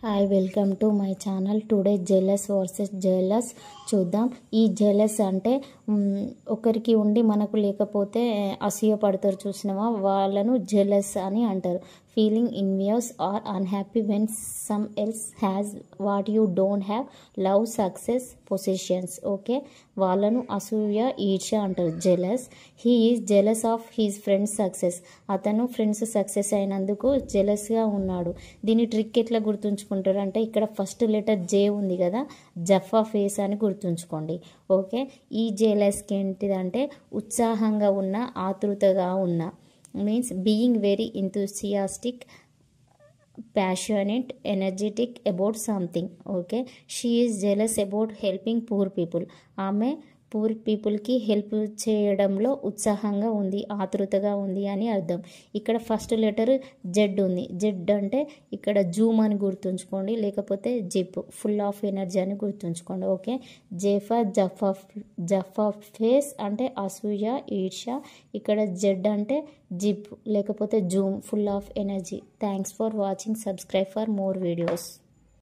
Hi welcome to my channel. Today jealous versus jealous చూద్దాం. ఈ jealous అంటే ఒకరికి ఉండి మనకు లేకపోతే అసూయ పడతారు చూసినావా, వాళ్ళను జెలస్ అని అంటారు. Feeling envious or unhappy when some else has what you don't have. Love, success, positions. Okay, వాళ్ళను అసూయ, ఈర్ష్య అంటారు, jealous. He is jealous of his friends success. అతను ఫ్రెండ్స్ సక్సెస్ అయినందుకు జెలస్గా ఉన్నాడు. దీని ట్రిక్ ఎట్లా గుర్తుంచుకుంటారు అంటే, ఇక్కడ ఫస్ట్ లెటర్ జే ఉంది కదా, జఫా ఫేస్ అని గుర్తుంచుకోండి. ఓకే, ఈ జెలస్కి ఏంటిదంటే ఉత్సాహంగా ఉన్న, ఆతృతగా ఉన్న, means being very enthusiastic, passionate, energetic about something. Okay, she is jealous about helping poor people. ఆమె పూర్ పీపుల్కి హెల్ప్ చేయడంలో ఉత్సాహంగా ఉంది, ఆతృతగా ఉంది అని అర్థం. ఇక్కడ ఫస్ట్ లెటర్ జెడ్ ఉంది. జెడ్ అంటే ఇక్కడ జూమ్ అని గుర్తుంచుకోండి, లేకపోతే జిప్, ఫుల్ ఆఫ్ ఎనర్జీ అని గుర్తుంచుకోండి. ఓకే, జెఫా, జఫా ఫేస్ అంటే అసూయ, ఈర్ష్య. ఇక్కడ జెడ్ అంటే జిప్ లేకపోతే Zoom, full of energy. Thanks for watching. Subscribe for more videos.